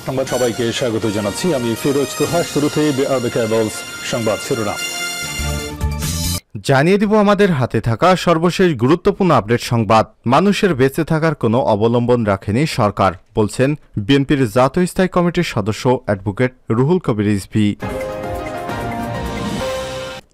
সংবাদ সবাইকে স্বাগত জানাচ্ছি। আমি ফিরোজ তোহা। শুরুতে সংবাদ শিরোনাম জানিয়ে দিব আমাদের হাতে থাকা সর্বশেষ গুরুত্বপূর্ণ আপডেট সংবাদ। মানুষের বেঁচে থাকার কোনো অবলম্বন রাখেনি সরকার, বলছেন বিএনপির জাতীয় স্থায়ী কমিটির সদস্য অ্যাডভোকেট রুহুল কবির রিজভী।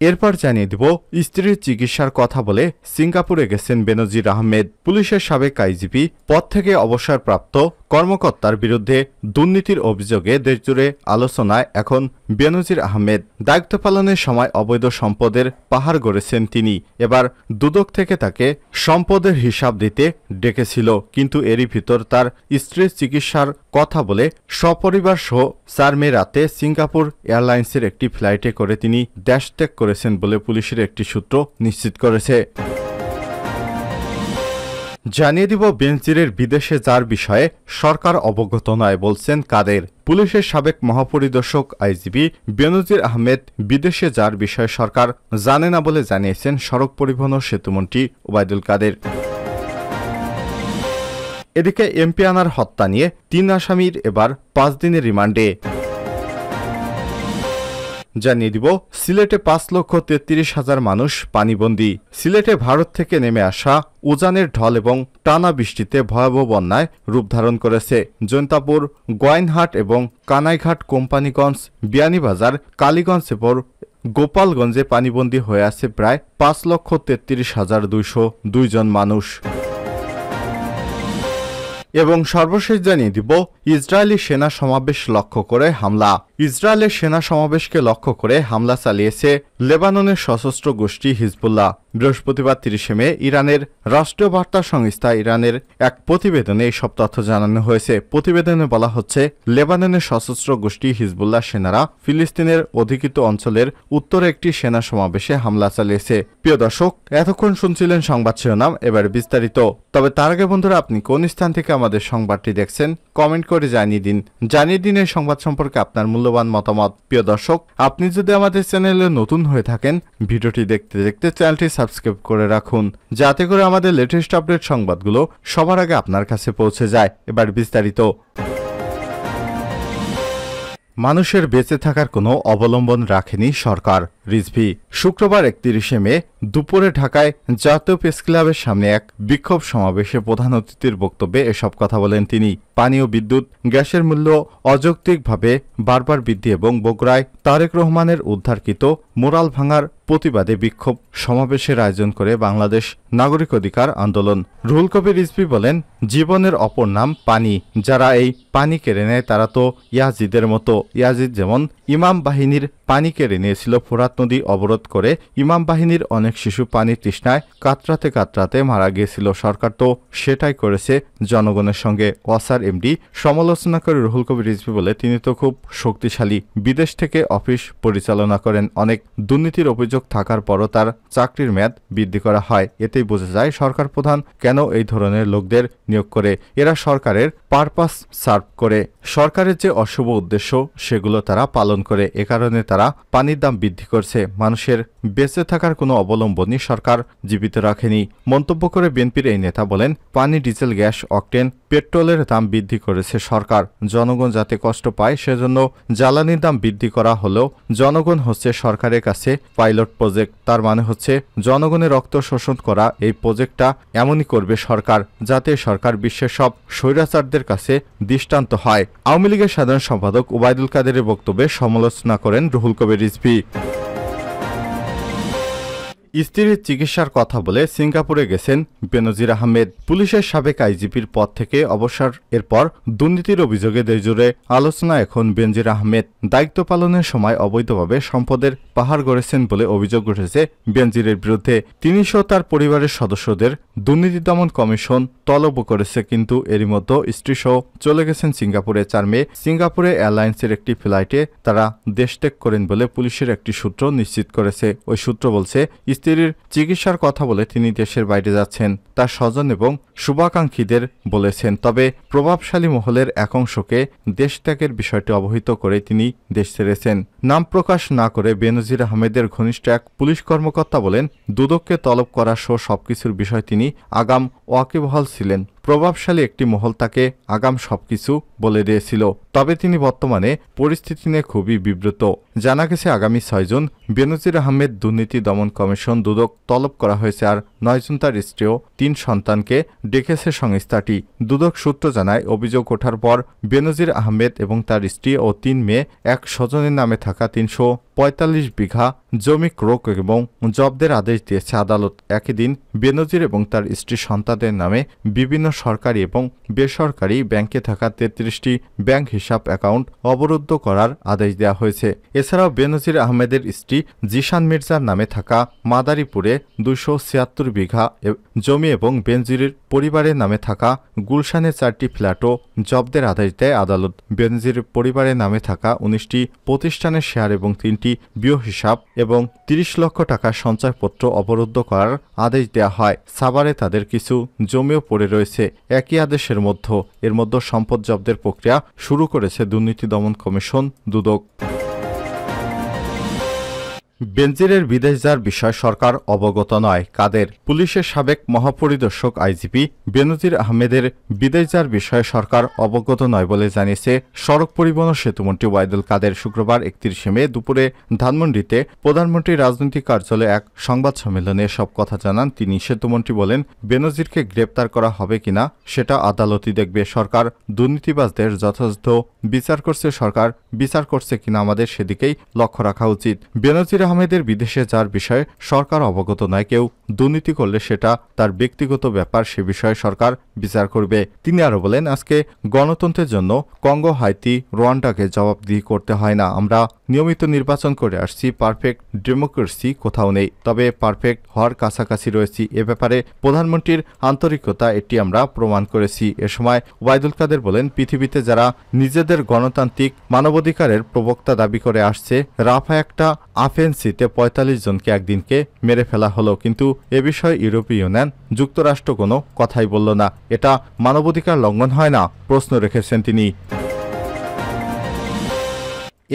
এরপর জানিয়ে দিব স্ত্রীর চিকিৎসার কথা বলে সিঙ্গাপুরে গেছেন বেনজির আহমেদ। পুলিশের সাবেক আইজিপি পদ থেকে অবসরপ্রাপ্ত কর্মকর্তার বিরুদ্ধে দুর্নীতির অভিযোগে দেশজুড়ে আলোচনায় এখন বেনজির আহমেদ। দায়িত্ব পালনের সময় অবৈধ সম্পদের পাহাড় গড়েছেন তিনি। এবার দুদক থেকে তাকে সম্পদের হিসাব দিতে ডেকেছিল, কিন্তু এরই ভিতর তার স্ত্রীর চিকিৎসার কথা বলে সপরিবার সহ ৪ মে রাতে সিঙ্গাপুর এয়ারলাইন্সের একটি ফ্লাইটে করে তিনি দেশত্যাগ করেছেন বলে পুলিশের একটি সূত্র নিশ্চিত করেছে। জানিয়ে দিব বেনজিরের বিদেশে যাওয়ার বিষয়ে সরকার অবগত নয়, বলছেন কাদের। পুলিশের সাবেক মহাপরিদর্শক আইজিপি বেনজির আহমেদ বিদেশে যাওয়ার বিষয়ে সরকার জানে না বলে জানিয়েছেন সড়ক পরিবহন ও সেতুমন্ত্রী ওবায়দুল কাদের। এদিকে এমপি আনার হত্যা নিয়ে ৩ আসামির এবার ৫ দিনের রিমান্ডে। জানিয়ে দিব সিলেটে ৫,৩৩,০০০ মানুষ পানিবন্দী। সিলেটে ভারত থেকে নেমে আসা উজানের ঢল এবং টানা বৃষ্টিতে ভয়াবহ বন্যায় রূপ ধারণ করেছে জৈন্তাপুর, গোয়াইনহাট এবং কানাইঘাট, কোম্পানিগঞ্জ, বিয়ানীবাজার, কালীগঞ্জ এবং গোপালগঞ্জে পানিবন্দী হয়ে আছে প্রায় ৫,৩৩,২০২ জন মানুষ। এবং সর্বশেষ জানিয়ে দিব ইসরায়েলি সেনা সমাবেশ লক্ষ্য করে হামলা। ইসরায়েলের সেনা সমাবেশকে লক্ষ্য করে হামলা চালিয়েছে লেবাননের সশস্ত্র গোষ্ঠী হিজবুল্লাহ। বৃহস্পতিবার ৩০ মে ইরানের রাষ্ট্রীয় বার্তা সংস্থা ইরানের এক প্রতিবেদনে এইসব তথ্য জানানো হয়েছে। প্রতিবেদনে বলা হচ্ছে, লেবাননের সশস্ত্র গোষ্ঠী হিজবুল্লাহ সেনারা ফিলিস্তিনের অধিকৃত অঞ্চলের উত্তরে একটি সেনা সমাবেশে হামলা চালিয়েছে। প্রিয় দর্শক, এতক্ষণ শুনছিলেন সংবাদ শিরোনাম, এবার বিস্তারিত। তবে তার আগে বন্ধুরা, আপনি কোন স্থান থেকে আমাদের সংবাদটি দেখছেন কমেন্ট করে জানিয়ে দিন এই সংবাদ সম্পর্কে আপনার মূল্যবান মতামত। প্রিয় দর্শক, আপনি যদি আমাদের চ্যানেলে নতুন হয়ে থাকেন, ভিডিওটি দেখতে দেখতে চ্যানেলটি সাবস্ক্রাইব করে রাখুন, যাতে করে আমাদের লেটেস্ট আপডেট সংবাদগুলো সবার আগে আপনার কাছে পৌঁছে যায়। এবার বিস্তারিত। মানুষের বেঁচে থাকার কোনো অবলম্বন রাখেনি সরকার, রিজভী। শুক্রবার ৩১ মে দুপুরে ঢাকায় জাতীয় প্রেস ক্লাবের সামনে এক বিক্ষোভ সমাবেশে প্রধান অতিথির বক্তব্যে এসব কথা বলেন তিনি। পানি ও বিদ্যুৎ, গ্যাসের মূল্য অযৌক্তিকভাবে বারবার বৃদ্ধি এবং বগুড়ায় তারেক রহমানের উদ্ধারকৃত মোরাল ভাঙার প্রতিবাদে বিক্ষোভ সমাবেশের আয়োজন করে বাংলাদেশ নাগরিক অধিকার আন্দোলন। রুহুল কবির রিজভী বলেন, জীবনের অপর নাম পানি। যারা এই পানি কেড়ে নেয় তারা তো ইয়াজিদের মতো। ইয়াজিদ যেমন ইমাম বাহিনীর পানি কেড়ে নিয়েছিল, ফোরাত নদী অবরোধ করে ইমাম বাহিনীর অনেক শিশু পানির তৃষ্ণায় কাতরাতে কাতরাতে মারা গিয়েছিল। সরকার তো সেটাই করেছে জনগণের সঙ্গে। ওয়াসার এমডি সমালোচনা করে রুহুল কবির রিজভী বলে, তিনি তো খুব শক্তিশালী, বিদেশ থেকে অফিস পরিচালনা করেন, অনেক দুর্নীতির অভিযোগ থাকার পরও তার চাকরির মেয়াদ বৃদ্ধি করা হয়। এতেই বোঝা যায় সরকার প্রধান কেন এই ধরনের লোকদের নিয়োগ করে। এরা সরকারের পারপাস সার্ভ করে, সরকারের যে অশুভ উদ্দেশ্য সেগুলো তারা পালন করে। এ কারণে তারা পানির দাম বৃদ্ধি করছে। মানুষের বেঁচে থাকার কোনো অবলম্বনই সরকার জীবিত রাখেনি মন্তব্য করে বিএনপির এই নেতা বলেন, পানি, ডিজেল, গ্যাস, অকটেন, পেট্রোলের দাম বৃদ্ধি করেছে সরকার। জনগণ যাতে কষ্ট পায় সেজন্য জ্বালানির দাম বৃদ্ধি করা হলেও জনগণ হচ্ছে সরকারের কাছে পাইলট প্রজেক্ট। তার মানে হচ্ছে জনগণের রক্ত শোষণ করা এই প্রজেক্টটা এমনই করবে সরকার, যাতে সরকার বিশ্বের সব স্বৈরাচারদের কাছে দৃষ্টান্ত হয়। আওয়ামী লীগের সাধারণ সম্পাদক ওবায়দুল কাদেরের বক্তব্যে সমালোচনা করেন রুহুল কবির রিজভী। স্ত্রীর চিকিৎসার কথা বলে সিঙ্গাপুরে গেছেন বেনজির আহমেদ। পুলিশের সাবেক আইজিপির পদ থেকে অবসর এরপর দুর্নীতির অভিযোগে দেশজুড়ে আলোচনা এখন বেনজির আহমেদ। দায়িত্ব পালনের সময় অবৈধভাবে সম্পদের পাহাড় গড়েছেন বলে অভিযোগ উঠেছে বেনজিরের বিরুদ্ধে। তিনি সহ তার পরিবারের সদস্যদের দুর্নীতি দমন কমিশন তলবও করেছে, কিন্তু এরই মধ্যে স্ত্রী সহ চলে গেছেন সিঙ্গাপুরে। ৪ মে সিঙ্গাপুরে এয়ারলাইন্সের একটি ফ্লাইটে তারা দেশত্যাগ করেন বলে পুলিশের একটি সূত্র নিশ্চিত করেছে। ওই সূত্র বলছে, স্ত্রীর চিকিৎসার কথা বলে তিনি দেশের বাইরে যাচ্ছেন, তার স্বজন এবং শুভাকাঙ্ক্ষীদের বলেছেন। তবে প্রভাবশালী মহলের এক অংশকে দেশত্যাগের বিষয়টি অবহিত করে তিনি দেশ ছেড়েছেন। নাম প্রকাশ না করে বেনজির আহমেদের ঘনিষ্ঠ এক পুলিশ কর্মকর্তা বলেন, দুদককে তলব করা সহ সবকিছুর বিষয় তিনি আগাম ওয়াকিবহাল ছিলেন। প্রভাবশালী একটি মহল তাকে আগাম সবকিছু বলে দিয়েছিল। তবে তিনি বর্তমানে পরিস্থিতি নিয়ে খুবই বিব্রত। জানা গেছে আগামী 6 জুন বেনজির আহমেদ দুর্নীতি দমন কমিশন দুদক তলব করা হয়েছে, আর 9 জুন তার স্ত্রী ও 3 সন্তানকে ডেকেছে সংস্থাটি। দুদক সূত্র জানায়, অভিযোগ ওঠার পর বেনজির আহমেদ এবং তার স্ত্রী ও 3 মেয়ে এক স্বজনের নামে থাকা 345 বিঘা জমি ক্রোক এবং জব্দের আদেশ দিয়েছে আদালত। একই দিন বেনজির এবং তার স্ত্রী সন্তানদের নামে বিভিন্ন সরকারি এবং বেসরকারি ব্যাংকে থাকা 33টি ব্যাংক হিসাব অ্যাকাউন্ট অবরুদ্ধ করার আদেশ দেওয়া হয়েছে। এছাড়াও বেনজির আহমেদের স্ত্রী জিশান মির্জার নামে থাকা মাদারীপুরে 276 বিঘা জমি এবং বেনজিরের পরিবারের নামে থাকা গুলশানে 4টি ফ্ল্যাটও জব্দের আদেশ দেয় আদালত। বেনজিরের পরিবারের নামে থাকা 19টি প্রতিষ্ঠানের শেয়ার এবং 3টি বিও হিসাব এবং 30 লক্ষ টাকার সঞ্চয়পত্র অবরুদ্ধ করার আদেশ দেওয়া হয়। সাভারে তাদের কিছু জমিও পড়ে রয়েছে। একই আদেশের এর মধ্যে সম্পদ জব্দের প্রক্রিয়া শুরু করেছে দুর্নীতি দমন কমিশন দুদক। বেনজিরের বিদেশ যাওয়ার বিষয়ে সরকার অবগত নয়। কাদের? পুলিশের সাবেক মহাপরিদর্শক আইজিপি বেনজির আহমেদের বিদেশ যাওয়ার বিষয়ে সরকার অবগত নয় বলে জানিয়েছে সড়ক পরিবহন ও সেতুমন্ত্রী ওবায়দুল কাদের। শুক্রবার 31 মে দুপুরে ধানমন্ডিতে প্রধানমন্ত্রীর রাজনৈতিক কার্যালয়ে এক সংবাদ সম্মেলনে এসব কথা জানান তিনি। সেতুমন্ত্রী বলেন, বেনজিরকে গ্রেপ্তার করা হবে কিনা সেটা আদালতই দেখবে। সরকার দুর্নীতিবাজদের যথাযথ বিচার করছে, সরকার বিচার করছে কিনা আমাদের সেদিকেই লক্ষ্য রাখা উচিত। বেনজির আহমেদের বিদেশে যাওয়ার বিষয়ে সরকার অবগত নয়। কেউ দুর্নীতি করলে সেটা তার ব্যক্তিগত ব্যাপার, সে বিষয়ে সরকার বিচার করবে। তিনি আরো বলেন, আজকে গণতন্ত্রের জন্য কঙ্গো, হাইতি, রোয়ান্ডাকে জবাবদিহি করতে হয় না। আমরা নিয়মিত নির্বাচন করে আসছি, পারফেক্ট ডেমোক্রেসি কোথাও নেই, তবে পারফেক্ট হওয়ার কাছাকাছি রয়েছি। এ ব্যাপারে প্রধানমন্ত্রীর আন্তরিকতা, এটি আমরা প্রমাণ করেছি। এ সময় ওবায়দুল কাদের বলেন, পৃথিবীতে যারা নিজেদের গণতান্ত্রিক মানবাধিকারের প্রবক্তা দাবি করে আসছে, রাফা একটা আফেন্সিতে 45 জনকে একদিনকে মেরে ফেলা হলো, কিন্তু এ বিষয়ে ইউরোপীয় ইউনিয়ন, যুক্তরাষ্ট্র কোনো কথাই বলল না। এটা মানবাধিকার লঙ্ঘন হয় না? প্রশ্ন রেখেছেন তিনি।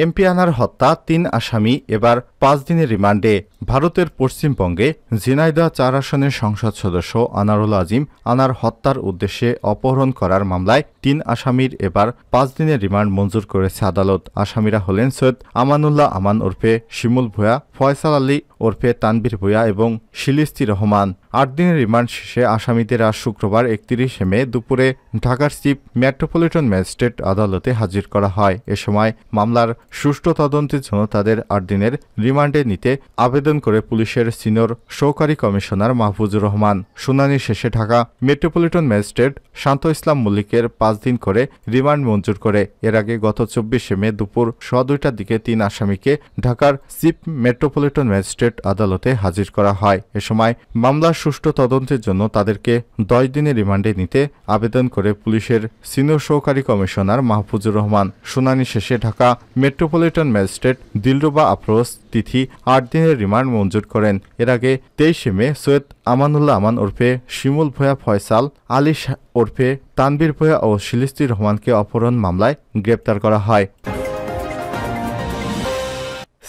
এমপি আনার হত্যা 3 আসামি এবার 5 দিনের রিমান্ডে। ভারতের পশ্চিমবঙ্গে ঝিনাইদহ 4 আসনের সংসদ সদস্য আনারুল আজিম আনার হত্যার উদ্দেশ্যে অপহরণ করার মামলায় 3 আসামির এবার 5 দিনের রিমান্ড মঞ্জুর করেছে আদালত। আসামিরা হলেন সৈয়দ আমানুল্লাহ আমান ওরফে শিমুল ভূঁইয়া, ফয়সাল আলী ওরফে তানবীর ভূঁইয়া এবং শিলিস্তি রহমান। 8 দিনের রিমান্ড শেষে আসামিদের আজ শুক্রবার 31 মে দুপুরে ঢাকার চিফ মেট্রোপলিটন ম্যাজিস্ট্রেট আদালতে হাজির করা হয়। এ সময় মামলার সুষ্ঠু তদন্তের জন্য তাদের 8 দিনের রিমান্ডে নিতে আবেদন করে পুলিশের সিনিয়র সহকারী কমিশনার মাহফুজুর রহমান। শুনানি শেষে ঢাকা মেট্রোপলিটন ম্যাজিস্ট্রেট শান্ত ইসলাম মল্লিকের 5 দিন করে রিমান্ড মঞ্জুর করে। এর আগে গত 24 মে দুপুর 2:15টার দিকে 3 আসামিকে ঢাকার চিফ মেট্রোপলিটন ম্যাজিস্ট্রেট আদালতে হাজির করা হয়। এ সময় মামলার সুষ্ঠু তদন্তের জন্য তাদেরকে 10 দিনের রিমান্ডে নিতে আবেদন করে পুলিশের সিনিয়র সহকারী কমিশনার মাহফুজুর রহমান। শুনানি শেষে ঢাকা মেট্রোপলিটন ম্যাজিস্ট্রেট দিলরুবা আফরোজ তিথি 8 দিনের রিমান্ড মঞ্জুর করেন। এর আগে 23 মে সৈয়দ আমানুল্লাহ আমান ওরফে শিমুল ভূঁইয়া, ফয়সাল আলী ওরফে তানবীর ভূঁইয়া ও শিলিস্তি রহমানকে অপহরণ মামলায় গ্রেপ্তার করা হয়।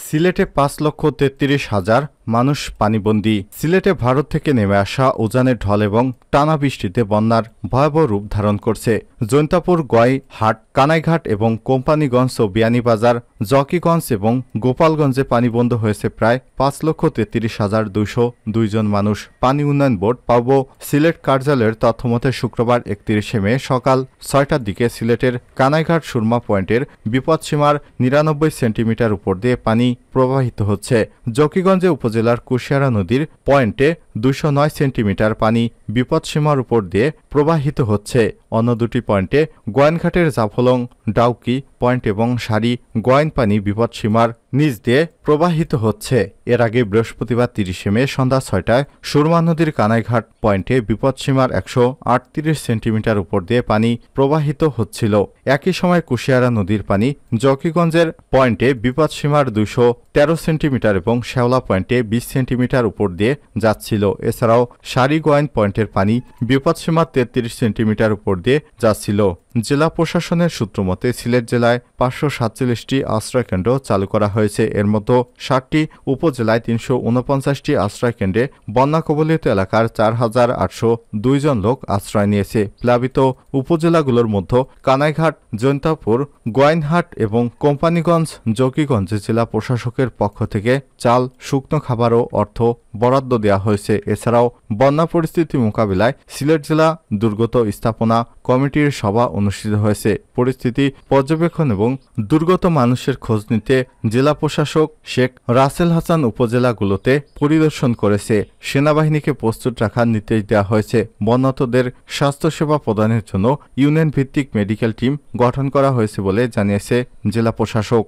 সিলেটে 5,33,000 মানুষ পানিবন্দী। সিলেটে ভারত থেকে নেমে আসা উজানের ঢল এবং টানা বৃষ্টিতে বন্যার ভয়াবহ রূপ ধারণ করছে। জৈন্তাপুর, গোয়াইহাট, কানাইঘাট এবং কোম্পানিগঞ্জ ও বিয়ানীবাজার, জকিগঞ্জ এবং গোপালগঞ্জে পানিবন্ধ হয়েছে প্রায় 5,33,202 জন মানুষ। পানি উন্নয়ন বোর্ড পাবো সিলেট কার্যালয়ের তথ্যমতে শুক্রবার 31 মে সকাল 6টার দিকে সিলেটের কানাইঘাট সুরমা পয়েন্টের বিপদসীমার 99 সেন্টিমিটার উপর দিয়ে পানি প্রবাহিত হচ্ছে। জকিগঞ্জে উপজেলার কুশিয়ারা নদীর পয়েন্টে 209 সেন্টিমিটার পানি বিপদসীমার উপর দিয়ে প্রবাহিত হচ্ছে। অন্য দুটি পয়েন্টে গোয়াইনঘাটের জাফলং, ডাউকি পয়েন্ট এবং সারি গোয়াইন পানি বিপদসীমার নিচ দিয়ে প্রবাহিত হচ্ছে। এর আগে বৃহস্পতিবার 30 মে সন্ধ্যা 6টায় সুরমা নদীর কানাইঘাট পয়েন্টে বিপদসীমার 138 সেন্টিমিটার উপর দিয়ে পানি প্রবাহিত হচ্ছিল। একই সময় কুশিয়ারা নদীর পানি জকিগঞ্জের পয়েন্টে বিপদসীমার 213 সেন্টিমিটার এবং শেওলা পয়েন্টে 20 সেন্টিমিটার উপর দিয়ে যাচ্ছিল। এছাড়াও সারি গোয়াইন পয়েন্টের পানি বিপদসীমার 33 সেন্টিমিটার উপর দিয়ে যাচ্ছিল। জেলা প্রশাসনের সূত্রমতে সিলেট জেলায় 547টি আশ্রয়কেন্দ্র চালু করা হয়েছে। এর মধ্যে 60টি উপজেলায় 349টি আশ্রয়কেন্দ্রে বন্যা কবলিত এলাকার 4,802 জন লোক আশ্রয় নিয়েছে। প্লাবিত উপজেলাগুলোর মধ্যে কানাইঘাট, জৈন্তাপুর, গোয়াইনহাট এবং কোম্পানীগঞ্জ, জকিগঞ্জে জেলা প্রশাসকের পক্ষ থেকে চাল, শুকনো খাবার ও অর্থ বরাদ্দ দেওয়া হয়েছে। এছাড়াও বন্যা পরিস্থিতি মোকাবিলায় সিলেট জেলা দুর্গত স্থাপনা কমিটির সভা অনুষ্ঠিত হয়েছে। পরিস্থিতি পর্যবেক্ষণ এবং দুর্গত মানুষের খোঁজ নিতে জেলা প্রশাসক শেখ রাসেল হাসান উপজেলাগুলোতে পরিদর্শন করেছে। সেনাবাহিনীকে প্রস্তুত রাখার নির্দেশ দেওয়া হয়েছে। বন্যার্তদের স্বাস্থ্যসেবা প্রদানের জন্য ইউনিয়ন ভিত্তিক মেডিকেল টিম গঠন করা হয়েছে বলে জানিয়েছে জেলা প্রশাসক।